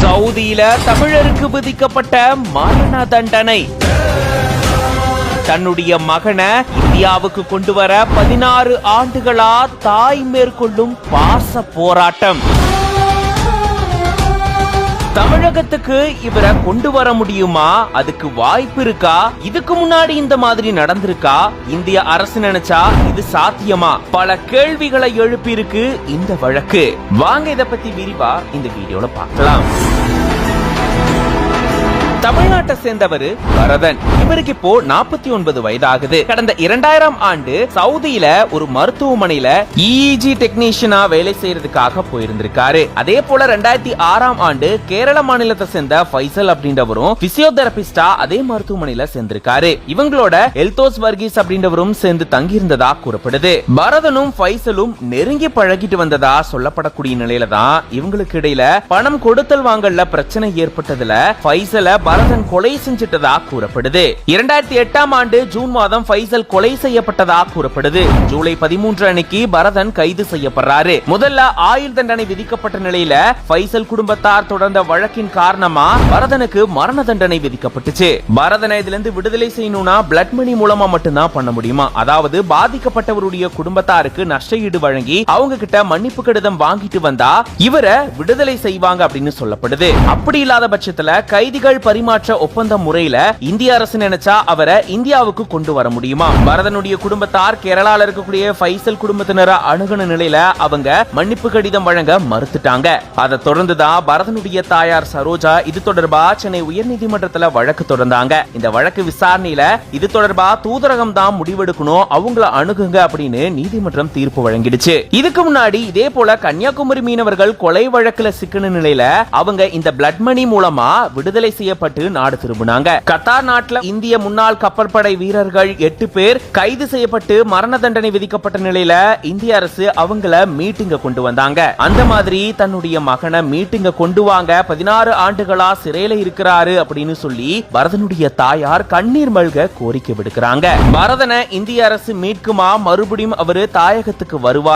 சவுதியில தமிழருக்கு விதிக்கப்பட்ட மரண தண்டனை. தன்னுடைய மகனை இந்தியாவுக்கு கொண்டு வர 16 ஆண்டுகளா தாய் மேற்கொள்ளும் பாச போராட்டம். தமிழகத்துக்கு இவரை கொண்டு வர முடியுமா? அதுக்கு வாய்ப்பு இருக்கா? இதுக்கு முன்னாடி இந்த மாதிரி நடந்திருக்கா? இந்திய அரசு நினைச்சா இது சாத்தியமா? பல கேள்விகளை எழுப்பியிருக்கு இந்த வழக்கு. வாங்க இத பத்தி விரிவா இந்த வீடியோல பார்க்கலாம். தமிழ்நாட்டை சேர்ந்தவர் பரதன். இவருக்கு இப்போ 49 வயதாகுது. கடந்த 2000ஆம் ஆண்டு சவுதியில ஒரு மருத்துவமனையில EEG டெக்னீஷியனா வேலை செய்யறதுக்காக போயிருந்திருக்காரு. அதே போல 2006ஆம் ஆண்டு கேரள மாநிலத்தை சேர்ந்த ஃபைசல் அப்படின்றவரும் பிசியோதெரபிஸ்டா அதே மருத்துவமனையில சேர்ந்திருக்காரு. இவங்களோட எல்தோஸ் வர்கீஸ் அப்படின்றவரும் சேர்ந்து தங்கியிருந்ததா கூறப்படுது. பரதனும் ஃபைசலும் நெருங்கி பழகிட்டு வந்ததா சொல்லப்படக்கூடிய நிலையில தான் இவங்களுக்கு இடையில பணம் கொடுத்தல் வாங்கல்ல பிரச்சனை ஏற்பட்டதுல ஃபைசல பரதன் கொலை செஞ்சிட்டதா கூறப்படுது. 2008ஆம் ஆண்டு ஜூன் மாதம் ஃபைசல் கொலை செய்யப்பட்டதா கூறப்படுது. ஜூலை 13 அன்னைக்கு பரதன் கைது செய்யப்படுறாரு. முதல்ல ஆயுள் தண்டனை விதிக்கப்பட்ட நிலையில ஃபைசல் குடும்பத்தார் தொடர்ந்த வழக்கின் காரணமா பரதனுக்கு மரண தண்டனை விதிக்கப்பட்டுச்சு. பரதனை இதுல இருந்து விடுதலை செய்யணும்னா பிளட் மணி மூலமா மட்டும்தான் பண்ண முடியுமா? அதாவது பாதிக்கப்பட்டவருடைய குடும்பத்தாருக்கு நஷ்டஈடு வழங்கி அவங்க கிட்ட மன்னிப்பு கடிதம் வாங்கிட்டு வந்தா இவரை விடுதலை செய்வாங்க அப்படின்னு சொல்லப்படுது. அப்படி இல்லாத பட்சத்துல கைதிகள் பரிமாற்ற ஒப்பந்த முறையில இந்திய அரசு நினைச்சா அவரை இந்தியாவுக்கு கொண்டு வர முடியுமா? பரதனுடைய குடும்பத்தார் கேரளால இருக்கக்கூடிய ஃபைசல் குடும்பத்தினரை அணுகுன நிலையில அவங்க மன்னிப்பு கடிதம் வழங்க மறுத்துட்டாங்க. அதை தொடர்ந்துதான் பரதனுடைய தாயார் சரோஜா இது தொடர்பா சென்னை உயர்நீதிமன்றத்துல வழக்கு தொடர்ந்தாங்க. இந்த வழக்கு விசாரணையில இது தொடர்பா தூதரகம் தான் முடிவெடுக்கணும், அவங்கள அணுகுங்க அப்படின்னு நீதிமன்றம் தீர்ப்பு வழங்கிடுச்சு. இதுக்கு முன்னாடி இதே போல கன்னியாகுமரி மீனவர்கள் கொலை வழக்குல சிக்கின நிலையில அவங்க இந்த பிளட் மணி மூலமா விடுதலை செய்யப்பட்டு நாடு திரும்பினாங்க. கத்தார் நாட்டுல இந்திய முன்னாள் கப்பற்படை வீரர்கள் 8 பேர் கைது செய்யப்பட்டு மரண தண்டனை விதிக்கப்பட்ட நிலையில இந்திய அரசு அவங்கள மீட்டிங்க கொண்டு வந்தாங்க. அந்த மாதிரி தன்னுடைய மகனை மீட்டிங்க கொண்டு வாங்க 16 ஆண்டுகளா சிறையில இருக்கிறாரு அப்படின்னு சொல்லி பரதனுடைய தாயார் கண்ணீர் மல்க கோரிக்கை விடுக்கிறாங்க. பரதனை இந்திய அரசு மீட்குமா? மறுபடியும் அவரு தாயகத்துக்கு வருவார்?